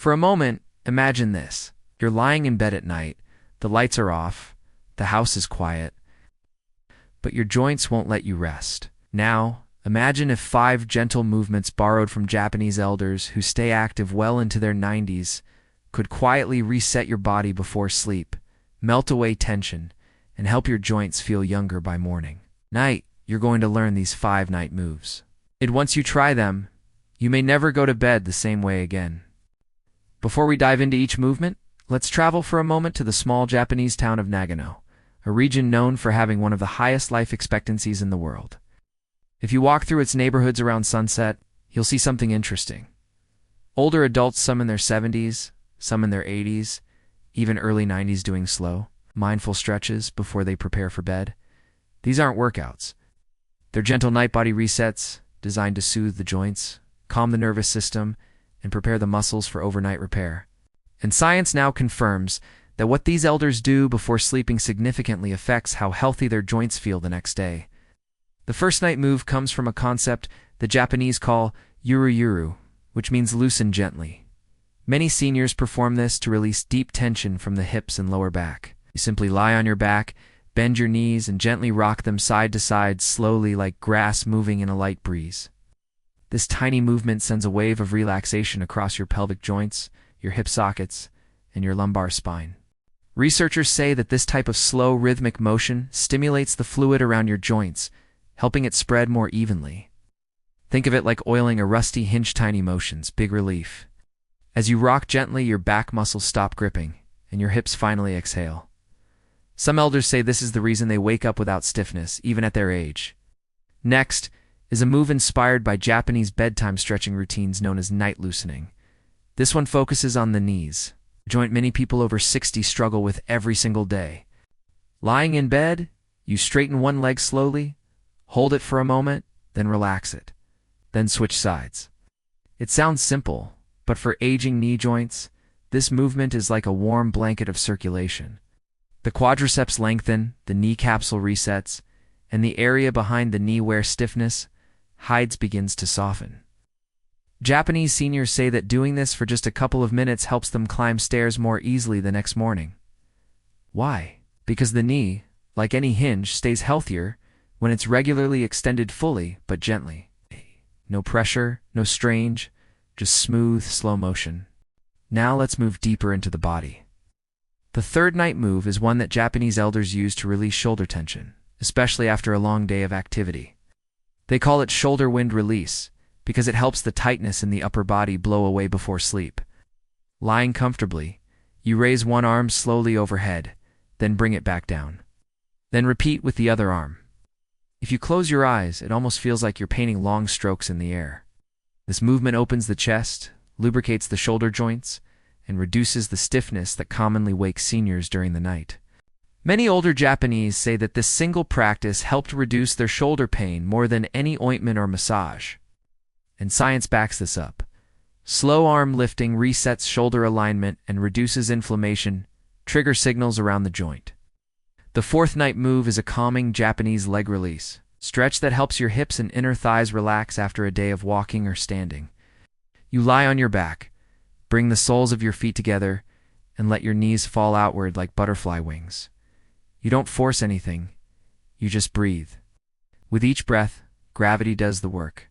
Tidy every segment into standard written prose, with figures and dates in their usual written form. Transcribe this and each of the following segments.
For a moment, imagine this. You're lying in bed at night, the lights are off, the house is quiet, but your joints won't let you rest. Now, imagine if 5 gentle movements borrowed from Japanese elders who stay active well into their 90s could quietly reset your body before sleep, melt away tension, and help your joints feel younger by morning. Night, you're going to learn these 5 night moves. And once you try them, you may never go to bed the same way again. Before we dive into each movement, let's travel for a moment to the small Japanese town of Nagano, a region known for having one of the highest life expectancies in the world. If you walk through its neighborhoods around sunset, you'll see something interesting. Older adults, some in their 70s, some in their 80s, even early 90s, doing slow, mindful stretches before they prepare for bed. These aren't workouts. They're gentle night body resets designed to soothe the joints, calm the nervous system, and prepare the muscles for overnight repair. And science now confirms that what these elders do before sleeping significantly affects how healthy their joints feel the next day. The first night move comes from a concept the Japanese call yuru yuru, which means loosen gently. Many seniors perform this to release deep tension from the hips and lower back. You simply lie on your back, bend your knees, and gently rock them side to side slowly like grass moving in a light breeze. This tiny movement sends a wave of relaxation across your pelvic joints, your hip sockets, and your lumbar spine. Researchers say that this type of slow, rhythmic motion stimulates the fluid around your joints, helping it spread more evenly. Think of it like oiling a rusty hinge. Tiny motions, big relief. As you rock gently, your back muscles stop gripping, and your hips finally exhale. Some elders say this is the reason they wake up without stiffness, even at their age. Next is a move inspired by Japanese bedtime stretching routines known as night loosening. This one focuses on the knees, a joint many people over 60 struggle with every single day. Lying in bed, you straighten one leg slowly, hold it for a moment, then relax it. Then switch sides. It sounds simple, but for aging knee joints, this movement is like a warm blanket of circulation. The quadriceps lengthen, the knee capsule resets, and the area behind the knee where stiffness hides begins to soften. Japanese seniors say that doing this for just a couple of minutes helps them climb stairs more easily the next morning. Why? Because the knee, like any hinge, stays healthier when it's regularly extended fully but gently. No pressure, no strain, just smooth, slow motion. Now let's move deeper into the body. The third night move is one that Japanese elders use to release shoulder tension, especially after a long day of activity. They call it shoulder wind release because it helps the tightness in the upper body blow away before sleep. Lying comfortably, you raise one arm slowly overhead, then bring it back down. Then repeat with the other arm. If you close your eyes, it almost feels like you're painting long strokes in the air. This movement opens the chest, lubricates the shoulder joints, and reduces the stiffness that commonly wakes seniors during the night. Many older Japanese say that this single practice helped reduce their shoulder pain more than any ointment or massage. And science backs this up. Slow arm lifting resets shoulder alignment and reduces inflammation, trigger signals around the joint. The fourth night move is a calming Japanese leg release stretch that helps your hips and inner thighs relax after a day of walking or standing. You lie on your back, bring the soles of your feet together, and let your knees fall outward like butterfly wings. You don't force anything, you just breathe. With each breath, gravity does the work.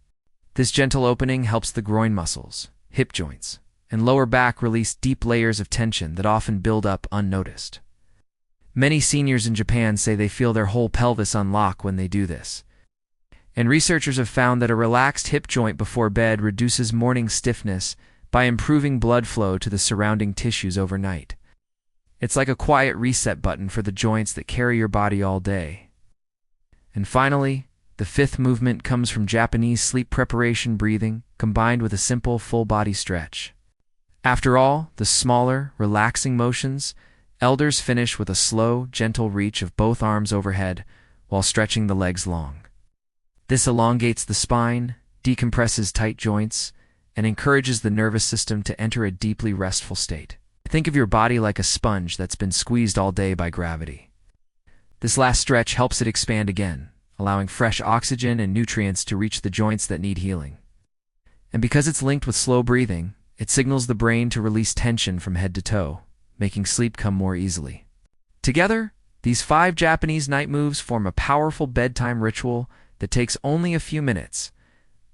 This gentle opening helps the groin muscles, hip joints, and lower back release deep layers of tension that often build up unnoticed. Many seniors in Japan say they feel their whole pelvis unlock when they do this. And researchers have found that a relaxed hip joint before bed reduces morning stiffness by improving blood flow to the surrounding tissues overnight. It's like a quiet reset button for the joints that carry your body all day. And finally, the fifth movement comes from Japanese sleep preparation breathing combined with a simple full-body stretch. After all the smaller, relaxing motions, elders finish with a slow, gentle reach of both arms overhead while stretching the legs long. This elongates the spine, decompresses tight joints, and encourages the nervous system to enter a deeply restful state. Think of your body like a sponge that's been squeezed all day by gravity. This last stretch helps it expand again, allowing fresh oxygen and nutrients to reach the joints that need healing. And because it's linked with slow breathing, It signals the brain to release tension from head to toe, making sleep come more easily. Together, these 5 Japanese night moves form a powerful bedtime ritual that takes only a few minutes,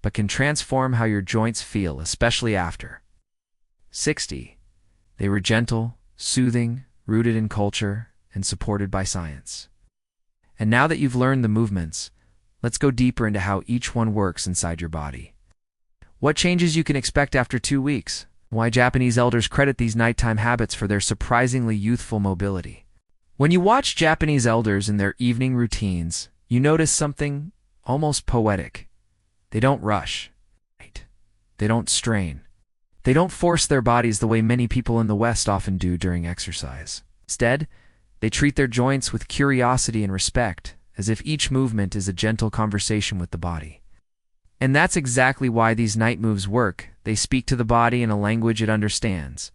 but can transform how your joints feel, especially after 60. They were gentle, soothing, rooted in culture, and supported by science. And now that you've learned the movements, let's go deeper into how each one works inside your body. What changes you can expect after 2 weeks? Why Japanese elders credit these nighttime habits for their surprisingly youthful mobility. When you watch Japanese elders in their evening routines, you notice something almost poetic. They don't rush. They don't strain. They don't force their bodies the way many people in the West often do during exercise. Instead, they treat their joints with curiosity and respect, as if each movement is a gentle conversation with the body. And that's exactly why these night moves work. They speak to the body in a language it understands.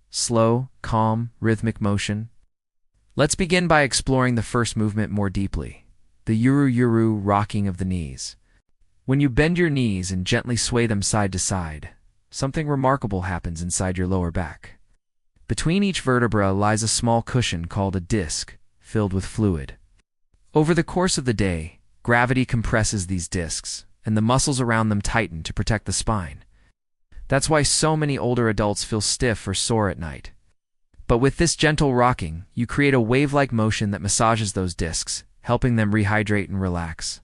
Slow, calm, rhythmic motion. Let's begin by exploring the first movement more deeply, the yuru-yuru rocking of the knees. When you bend your knees and gently sway them side to side, something remarkable happens inside your lower back. Between each vertebra lies a small cushion called a disc, filled with fluid. Over the course of the day, gravity compresses these discs, and the muscles around them tighten to protect the spine. That's why so many older adults feel stiff or sore at night. But with this gentle rocking, you create a wave-like motion that massages those discs, helping them rehydrate and relax.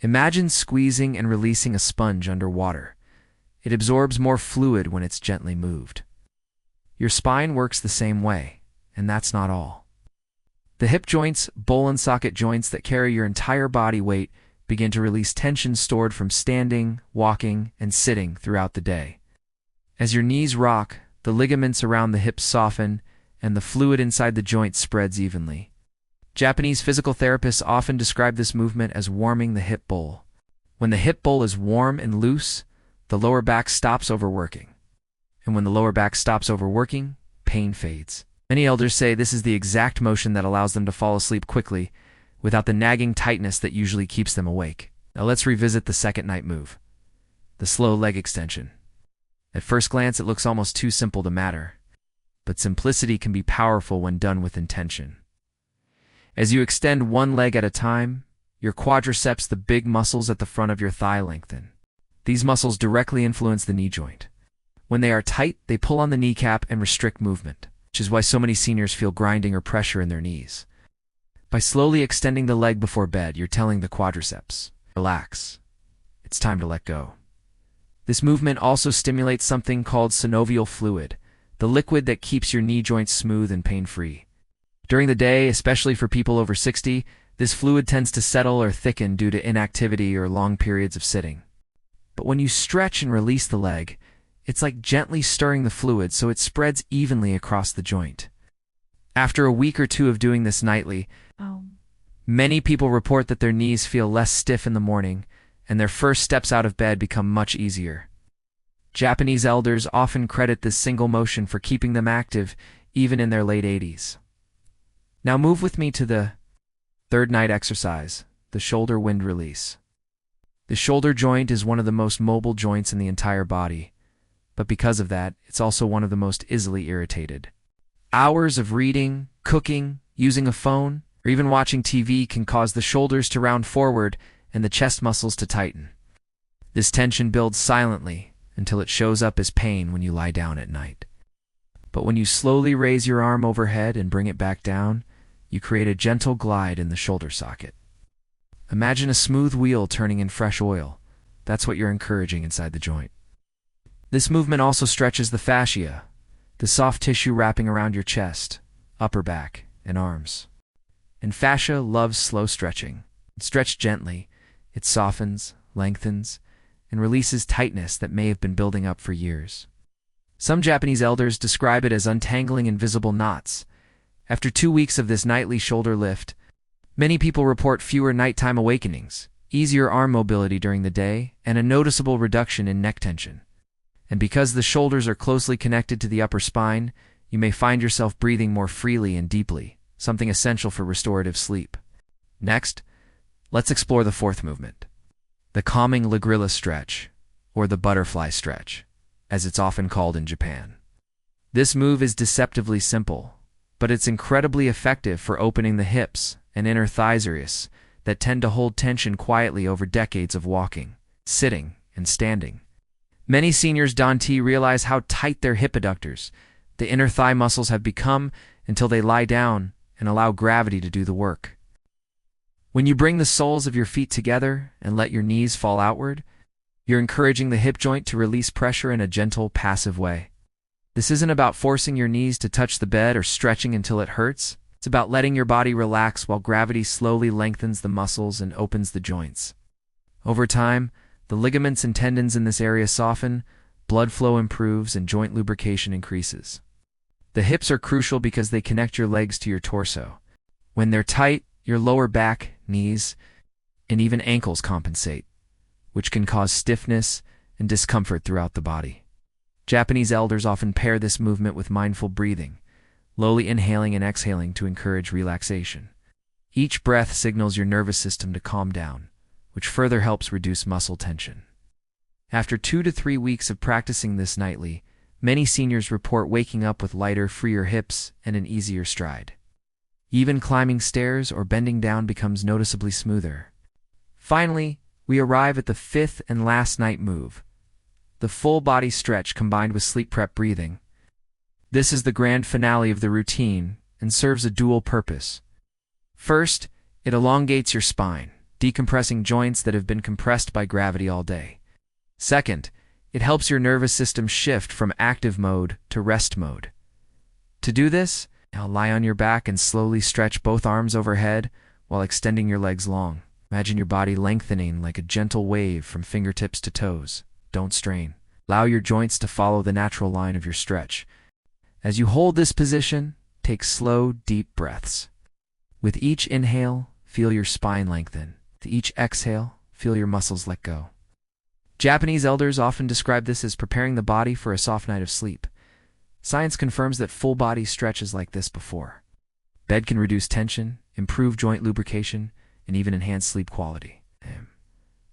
Imagine squeezing and releasing a sponge under water. It absorbs more fluid when it's gently moved. Your spine works the same way, and that's not all. The hip joints, bowl and socket joints that carry your entire body weight, begin to release tension stored from standing, walking, and sitting throughout the day. As your knees rock, the ligaments around the hips soften, and the fluid inside the joint spreads evenly. Japanese physical therapists often describe this movement as warming the hip bowl. When the hip bowl is warm and loose, the lower back stops overworking. And when the lower back stops overworking, pain fades. Many elders say this is the exact motion that allows them to fall asleep quickly, without the nagging tightness that usually keeps them awake. Now let's revisit the second night move, the slow leg extension. At first glance, it looks almost too simple to matter, but simplicity can be powerful when done with intention. As you extend one leg at a time, your quadriceps, the big muscles at the front of your thigh, lengthen. These muscles directly influence the knee joint. When they are tight, they pull on the kneecap and restrict movement, which is why so many seniors feel grinding or pressure in their knees. By slowly extending the leg before bed, you're telling the quadriceps, relax. It's time to let go. This movement also stimulates something called synovial fluid, the liquid that keeps your knee joints smooth and pain-free. During the day, especially for people over 60, this fluid tends to settle or thicken due to inactivity or long periods of sitting. But when you stretch and release the leg, it's like gently stirring the fluid so it spreads evenly across the joint. After a week or two of doing this nightly, many people report that their knees feel less stiff in the morning, and their first steps out of bed become much easier. Japanese elders often credit this single motion for keeping them active even in their late 80s. Now move with me to the third night exercise, the shoulder wind release. The shoulder joint is one of the most mobile joints in the entire body, but because of that, it's also one of the most easily irritated. Hours of reading, cooking, using a phone, or even watching TV can cause the shoulders to round forward and the chest muscles to tighten. This tension builds silently until it shows up as pain when you lie down at night. But when you slowly raise your arm overhead and bring it back down, you create a gentle glide in the shoulder socket. Imagine a smooth wheel turning in fresh oil. That's what you're encouraging inside the joint. This movement also stretches the fascia, the soft tissue wrapping around your chest, upper back, and arms. And fascia loves slow stretching. Stretched gently, it softens, lengthens, and releases tightness that may have been building up for years. Some Japanese elders describe it as untangling invisible knots. After 2 weeks of this nightly shoulder lift, many people report fewer nighttime awakenings, easier arm mobility during the day, and a noticeable reduction in neck tension. And because the shoulders are closely connected to the upper spine, you may find yourself breathing more freely and deeply, something essential for restorative sleep. Next, let's explore the fourth movement, the calming Lagrilla stretch, or the butterfly stretch. as it's often called in Japan. This move is deceptively simple, but it's incredibly effective for opening the hips and inner thighs areas that tend to hold tension quietly over decades of walking, sitting, and standing. Many seniors don't realize how tight their hip adductors, the inner thigh muscles, have become until they lie down and allow gravity to do the work. When you bring the soles of your feet together and let your knees fall outward, you're encouraging the hip joint to release pressure in a gentle, passive way. This isn't about forcing your knees to touch the bed or stretching until it hurts. It's about letting your body relax while gravity slowly lengthens the muscles and opens the joints. Over time, the ligaments and tendons in this area soften, blood flow improves, and joint lubrication increases. The hips are crucial because they connect your legs to your torso. When they're tight, your lower back, knees, and even ankles compensate, which can cause stiffness and discomfort throughout the body. Japanese elders often pair this movement with mindful breathing, slowly inhaling and exhaling to encourage relaxation. Each breath signals your nervous system to calm down, which further helps reduce muscle tension. After 2 to 3 weeks of practicing this nightly, many seniors report waking up with lighter, freer hips and an easier stride. Even climbing stairs or bending down becomes noticeably smoother. Finally, we arrive at the 5th and last night move, the full body stretch combined with sleep prep breathing. This is the grand finale of the routine and serves a dual purpose. First, it elongates your spine, decompressing joints that have been compressed by gravity all day. Second, it helps your nervous system shift from active mode to rest mode. To do this, now lie on your back and slowly stretch both arms overhead while extending your legs long. Imagine your body lengthening like a gentle wave from fingertips to toes. Don't strain. Allow your joints to follow the natural line of your stretch. As you hold this position, take slow, deep breaths. With each inhale, feel your spine lengthen. With each exhale, feel your muscles let go. Japanese elders often describe this as preparing the body for a soft night of sleep. Science confirms that full body stretches like this before. Bed can reduce tension, improve joint lubrication, and even enhance sleep quality.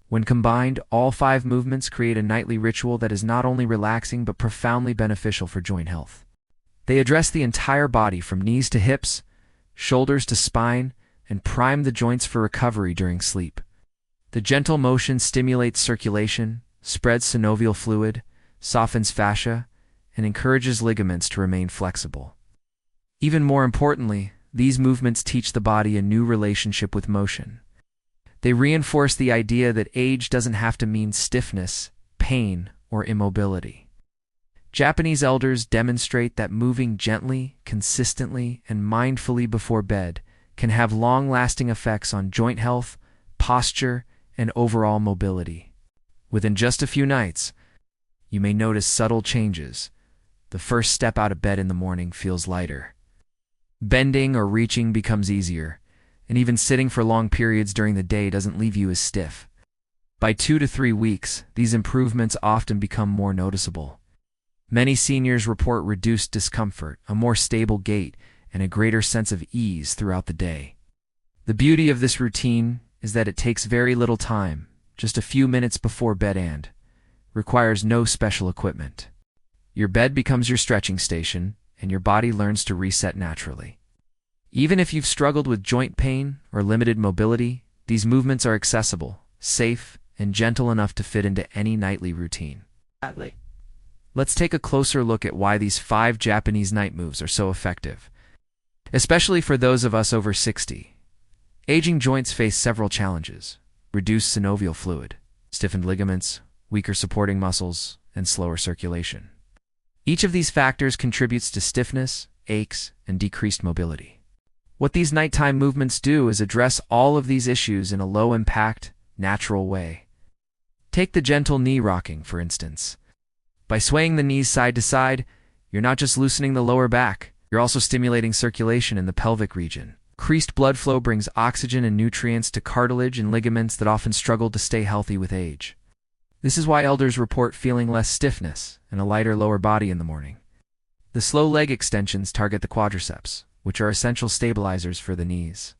When combined, all 5 movements create a nightly ritual that is not only relaxing but profoundly beneficial for joint health. They address the entire body from knees to hips, shoulders to spine, and prime the joints for recovery during sleep. The gentle motion stimulates circulation, spreads synovial fluid, softens fascia, and encourages ligaments to remain flexible. Even more importantly, these movements teach the body a new relationship with motion. They reinforce the idea that age doesn't have to mean stiffness, pain, or immobility. Japanese elders demonstrate that moving gently, consistently, and mindfully before bed can have long-lasting effects on joint health, posture, and overall mobility. Within just a few nights, you may notice subtle changes. The first step out of bed in the morning feels lighter. Bending or reaching becomes easier, and even sitting for long periods during the day doesn't leave you as stiff. By 2 to 3 weeks, these improvements often become more noticeable. Many seniors report reduced discomfort, a more stable gait, and a greater sense of ease throughout the day. The beauty of this routine is that it takes very little time, just a few minutes before bed, and requires no special equipment. Your bed becomes your stretching station, and your body learns to reset naturally. Even if you've struggled with joint pain or limited mobility, these movements are accessible, safe, and gentle enough to fit into any nightly routine. Let's take a closer look at why these 5 Japanese night moves are so effective, especially for those of us over 60. Aging joints face several challenges: reduced synovial fluid, stiffened ligaments, weaker supporting muscles, and slower circulation. Each of these factors contributes to stiffness, aches, and decreased mobility. What these nighttime movements do is address all of these issues in a low-impact, natural way. Take the gentle knee rocking, for instance. By swaying the knees side to side, you're not just loosening the lower back, you're also stimulating circulation in the pelvic region. Increased blood flow brings oxygen and nutrients to cartilage and ligaments that often struggle to stay healthy with age. This is why elders report feeling less stiffness and a lighter lower body in the morning. The slow leg extensions target the quadriceps, which are essential stabilizers for the knees.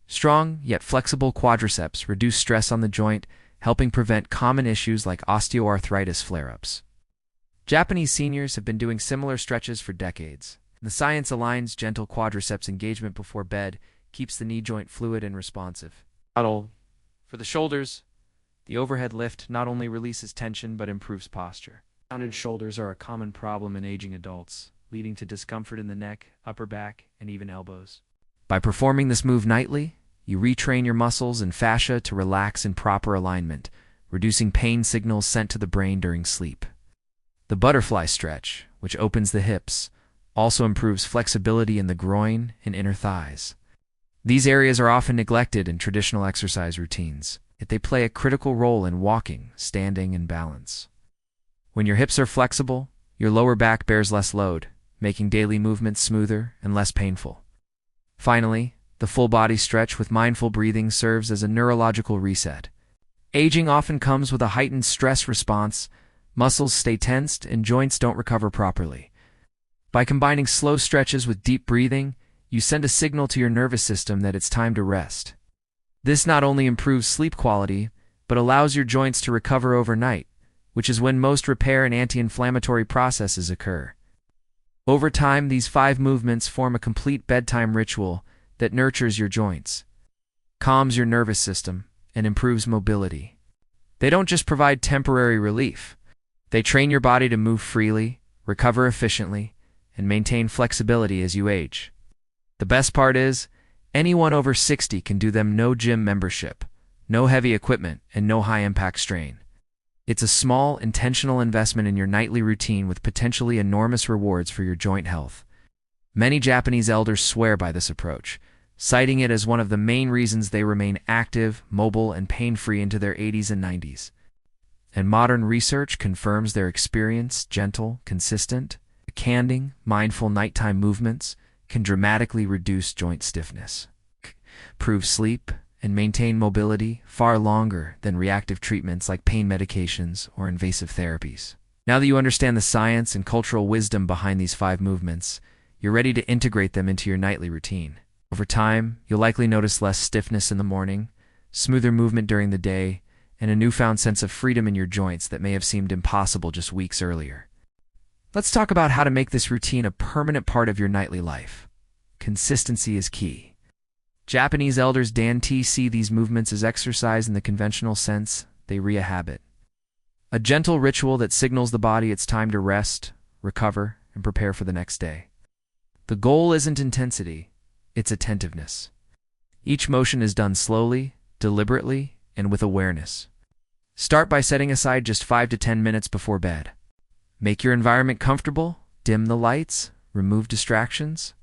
Strong yet flexible quadriceps reduce stress on the joint, helping prevent common issues like osteoarthritis flare-ups. Japanese seniors have been doing similar stretches for decades. The science aligns gentle quadriceps engagement before bed, keeps the knee joint fluid and responsive. For the shoulders, the overhead lift not only releases tension but improves posture. Rounded shoulders are a common problem in aging adults, leading to discomfort in the neck, upper back, and even elbows. By performing this move nightly, you retrain your muscles and fascia to relax in proper alignment, reducing pain signals sent to the brain during sleep. The butterfly stretch, which opens the hips, also improves flexibility in the groin and inner thighs. These areas are often neglected in traditional exercise routines, yet they play a critical role in walking, standing, and balance. When your hips are flexible, your lower back bears less load, making daily movements smoother and less painful. Finally, the full body stretch with mindful breathing serves as a neurological reset. Aging often comes with a heightened stress response, muscles stay tensed, and joints don't recover properly. By combining slow stretches with deep breathing, you send a signal to your nervous system that it's time to rest. This not only improves sleep quality, but allows your joints to recover overnight, which is when most repair and anti-inflammatory processes occur. Over time, these 5 movements form a complete bedtime ritual that nurtures your joints, calms your nervous system, and improves mobility. They don't just provide temporary relief. They train your body to move freely, recover efficiently, and maintain flexibility as you age. The best part is, anyone over 60 can do them, no gym membership, no heavy equipment, and no high-impact strain. It's a small, intentional investment in your nightly routine with potentially enormous rewards for your joint health. Many Japanese elders swear by this approach, citing it as one of the main reasons they remain active, mobile, and pain-free into their 80s and 90s. And modern research confirms their experience. Gentle, consistent, commanding, mindful nighttime movements can dramatically reduce joint stiffness, improve sleep, and maintain mobility far longer than reactive treatments like pain medications or invasive therapies. Now that you understand the science and cultural wisdom behind these 5 movements, you're ready to integrate them into your nightly routine. Over time, you'll likely notice less stiffness in the morning, smoother movement during the day, and a newfound sense of freedom in your joints that may have seemed impossible just weeks earlier. Let's talk about how to make this routine a permanent part of your nightly life. Consistency is key. Japanese elders see these movements as exercise in the conventional sense. They re-habit. A gentle ritual that signals the body it's time to rest, recover, and prepare for the next day. The goal isn't intensity, it's attentiveness. Each motion is done slowly, deliberately, and with awareness. Start by setting aside just 5 to 10 minutes before bed. Make your environment comfortable, dim the lights, remove distractions,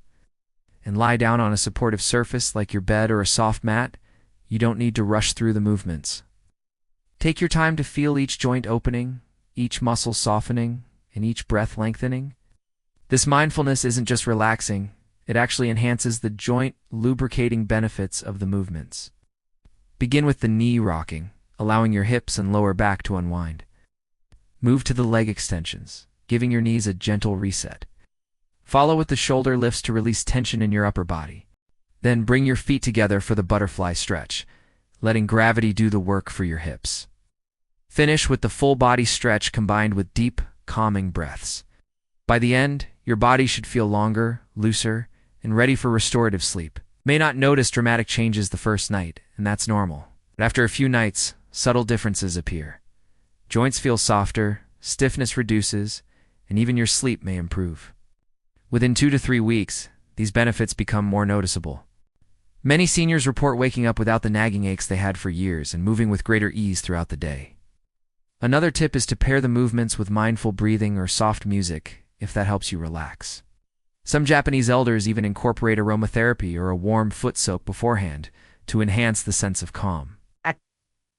and lie down on a supportive surface like your bed or a soft mat. You don't need to rush through the movements. Take your time to feel each joint opening, each muscle softening, and each breath lengthening. This mindfulness isn't just relaxing, it actually enhances the joint lubricating benefits of the movements. Begin with the knee rocking, allowing your hips and lower back to unwind. Move to the leg extensions, giving your knees a gentle reset. Follow with the shoulder lifts to release tension in your upper body. Then bring your feet together for the butterfly stretch, letting gravity do the work for your hips. Finish with the full body stretch combined with deep, calming breaths. By the end, your body should feel longer, looser, and ready for restorative sleep. You may not notice dramatic changes the first night, and that's normal. But after a few nights, subtle differences appear. Joints feel softer, stiffness reduces, and even your sleep may improve. Within 2 to 3 weeks, these benefits become more noticeable. Many seniors report waking up without the nagging aches they had for years and moving with greater ease throughout the day. Another tip is to pair the movements with mindful breathing or soft music, if that helps you relax. Some Japanese elders even incorporate aromatherapy or a warm foot soak beforehand to enhance the sense of calm.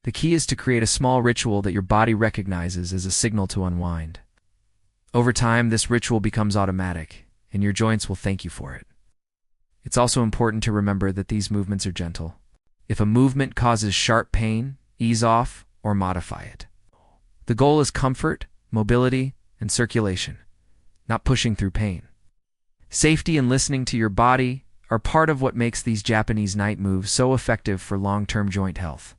The key is to create a small ritual that your body recognizes as a signal to unwind. Over time, this ritual becomes automatic, and your joints will thank you for it. It's also important to remember that these movements are gentle. If a movement causes sharp pain, ease off or modify it. The goal is comfort, mobility, and circulation, not pushing through pain. Safety and listening to your body are part of what makes these Japanese night moves so effective for long-term joint health.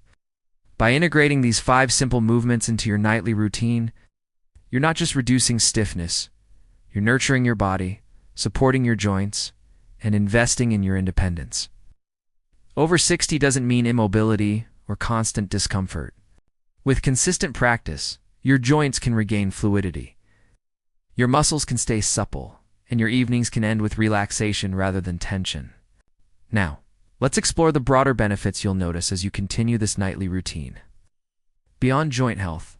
By integrating these 5 simple movements into your nightly routine, You're not just reducing stiffness, you're nurturing your body, supporting your joints, and investing in your independence. Over 60 doesn't mean immobility or constant discomfort. With consistent practice, your joints can regain fluidity. Your muscles can stay supple, and your evenings can end with relaxation rather than tension. Now, let's explore the broader benefits you'll notice as you continue this nightly routine. Beyond joint health,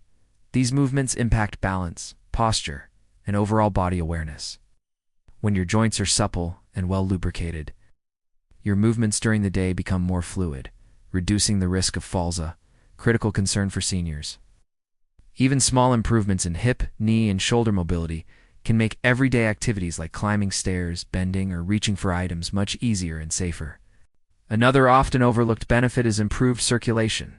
these movements impact balance, posture, and overall body awareness. When your joints are supple and well lubricated, your movements during the day become more fluid, reducing the risk of falls, a critical concern for seniors. Even small improvements in hip, knee, and shoulder mobility can make everyday activities like climbing stairs, bending, or reaching for items much easier and safer. Another often overlooked benefit is improved circulation.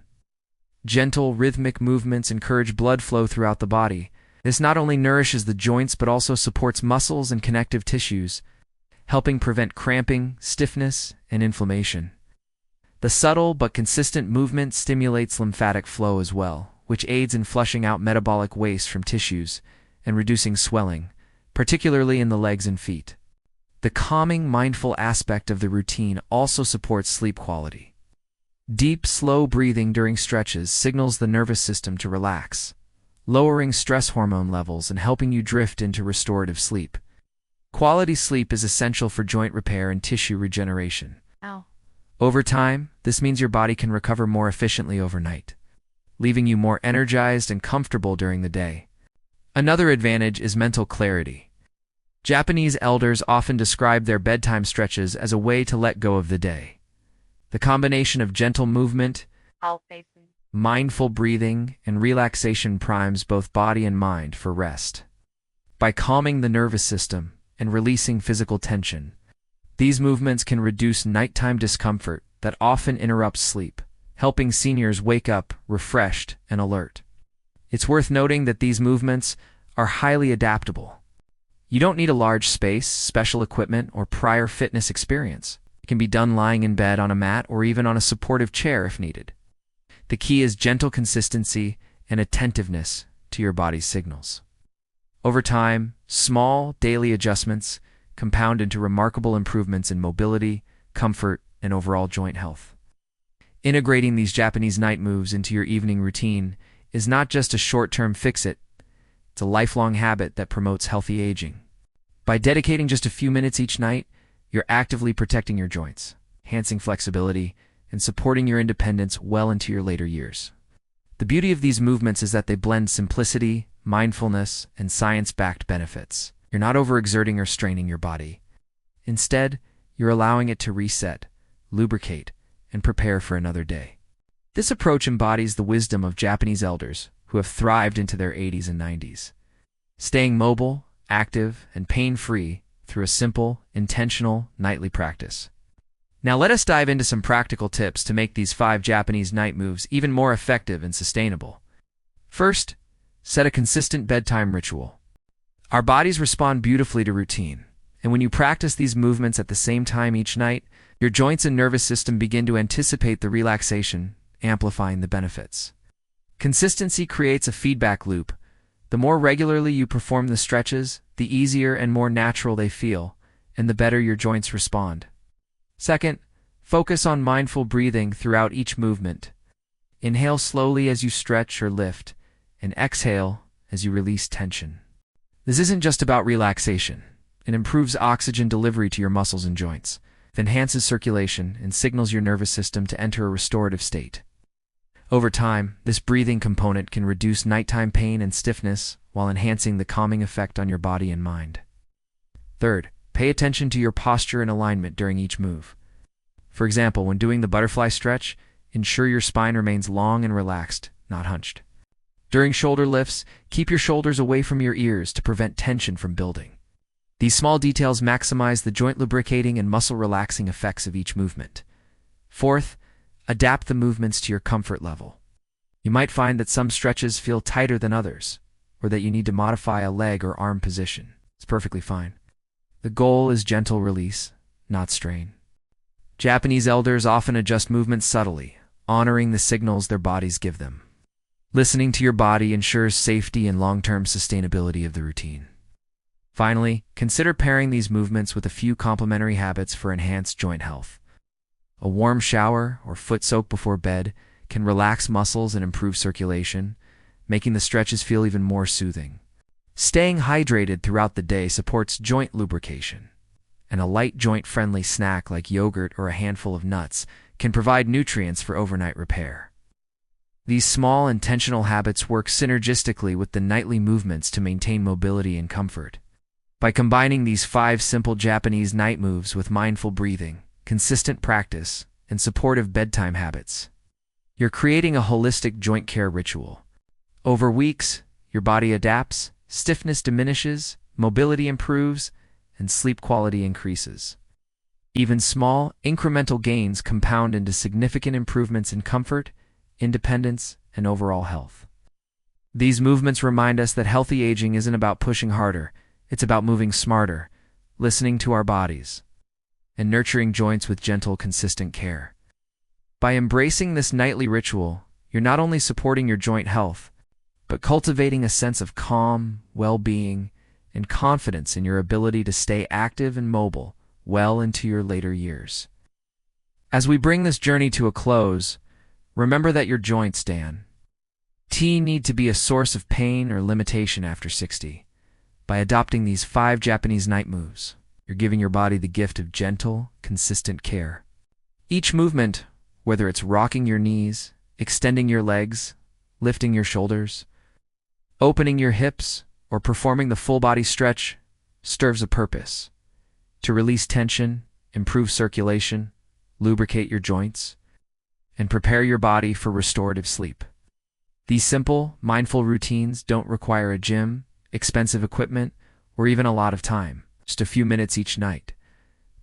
Gentle, rhythmic movements encourage blood flow throughout the body. This not only nourishes the joints but also supports muscles and connective tissues, helping prevent cramping, stiffness, and inflammation. The subtle but consistent movement stimulates lymphatic flow as well, which aids in flushing out metabolic waste from tissues and reducing swelling, particularly in the legs and feet. The calming, mindful aspect of the routine also supports sleep quality. Deep, slow breathing during stretches signals the nervous system to relax, lowering stress hormone levels and helping you drift into restorative sleep. Quality sleep is essential for joint repair and tissue regeneration. Ow. Over time, this means your body can recover more efficiently overnight, leaving you more energized and comfortable during the day. Another advantage is mental clarity. Japanese elders often describe their bedtime stretches as a way to let go of the day. The combination of gentle movement, mindful breathing, and relaxation primes both body and mind for rest. By calming the nervous system and releasing physical tension, these movements can reduce nighttime discomfort that often interrupts sleep, helping seniors wake up refreshed and alert. It's worth noting that these movements are highly adaptable. You don't need a large space, special equipment, or prior fitness experience. It can be done lying in bed on a mat or even on a supportive chair if needed. The key is gentle consistency and attentiveness to your body's signals. Over time, small, daily adjustments compound into remarkable improvements in mobility, comfort, and overall joint health. Integrating these Japanese night moves into your evening routine is not just a short-term fix-it, it's a lifelong habit that promotes healthy aging. By dedicating just a few minutes each night, you're actively protecting your joints, enhancing flexibility, and supporting your independence well into your later years. The beauty of these movements is that they blend simplicity, mindfulness, and science-backed benefits. You're not overexerting or straining your body. Instead, you're allowing it to reset, lubricate, and prepare for another day. This approach embodies the wisdom of Japanese elders who have thrived into their 80s and 90s, staying mobile, active, and pain-free through a simple, intentional, nightly practice. Now let us dive into some practical tips to make these 5 Japanese night moves even more effective and sustainable. First, set a consistent bedtime ritual. Our bodies respond beautifully to routine, and when you practice these movements at the same time each night, your joints and nervous system begin to anticipate the relaxation, amplifying the benefits. Consistency creates a feedback loop. The more regularly you perform the stretches, the easier and more natural they feel, and the better your joints respond. Second, focus on mindful breathing throughout each movement. Inhale slowly as you stretch or lift, and exhale as you release tension. This isn't just about relaxation. It improves oxygen delivery to your muscles and joints. It enhances circulation and signals your nervous system to enter a restorative state. Over time, this breathing component can reduce nighttime pain and stiffness while enhancing the calming effect on your body and mind. Third, pay attention to your posture and alignment during each move. For example, when doing the butterfly stretch, ensure your spine remains long and relaxed, not hunched. During shoulder lifts, keep your shoulders away from your ears to prevent tension from building. These small details maximize the joint lubricating and muscle relaxing effects of each movement. Fourth, adapt the movements to your comfort level. You might find that some stretches feel tighter than others, or that you need to modify a leg or arm position. It's perfectly fine. The goal is gentle release, not strain. Japanese elders often adjust movements subtly, honoring the signals their bodies give them. Listening to your body ensures safety and long-term sustainability of the routine. Finally, consider pairing these movements with a few complementary habits for enhanced joint health. A warm shower or foot soak before bed can relax muscles and improve circulation, making the stretches feel even more soothing. Staying hydrated throughout the day supports joint lubrication, and a light joint-friendly snack like yogurt or a handful of nuts can provide nutrients for overnight repair. These small, intentional habits work synergistically with the nightly movements to maintain mobility and comfort. By combining these 5 simple Japanese night moves with mindful breathing, consistent practice, and supportive bedtime habits, you're creating a holistic joint care ritual. Over weeks, your body adapts, stiffness diminishes, mobility improves, and sleep quality increases. Even small, incremental gains compound into significant improvements in comfort, independence, and overall health. These movements remind us that healthy aging isn't about pushing harder, it's about moving smarter, listening to our bodies, and nurturing joints with gentle, consistent care. By embracing this nightly ritual, you're not only supporting your joint health, but cultivating a sense of calm, well-being, and confidence in your ability to stay active and mobile well into your later years. As we bring this journey to a close, remember that your joints, need to be a source of pain or limitation after 60. By adopting these 5 Japanese night moves, you're giving your body the gift of gentle, consistent care. Each movement, whether it's rocking your knees, extending your legs, lifting your shoulders, opening your hips, or performing the full body stretch, serves a purpose: to release tension, improve circulation, lubricate your joints, and prepare your body for restorative sleep. These simple, mindful routines don't require a gym, expensive equipment, or even a lot of time. Just a few minutes each night,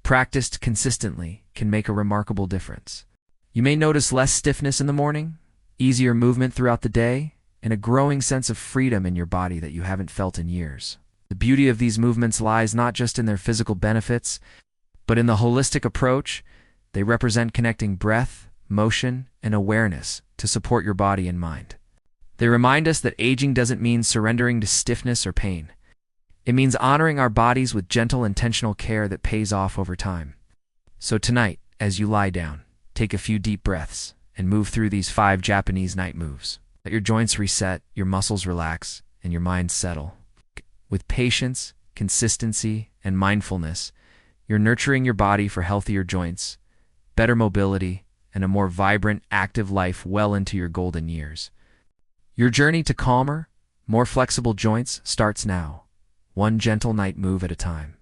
practiced consistently, can make a remarkable difference. You may notice less stiffness in the morning, easier movement throughout the day, and a growing sense of freedom in your body that you haven't felt in years. The beauty of these movements lies not just in their physical benefits, but in the holistic approach. They represent connecting breath, motion, and awareness to support your body and mind. They remind us that aging doesn't mean surrendering to stiffness or pain. It means honoring our bodies with gentle, intentional care that pays off over time. So tonight, as you lie down, take a few deep breaths and move through these 5 Japanese night moves. Let your joints reset, your muscles relax, and your mind settle. With patience, consistency, and mindfulness, you're nurturing your body for healthier joints, better mobility, and a more vibrant, active life well into your golden years. Your journey to calmer, more flexible joints starts now, one gentle night move at a time.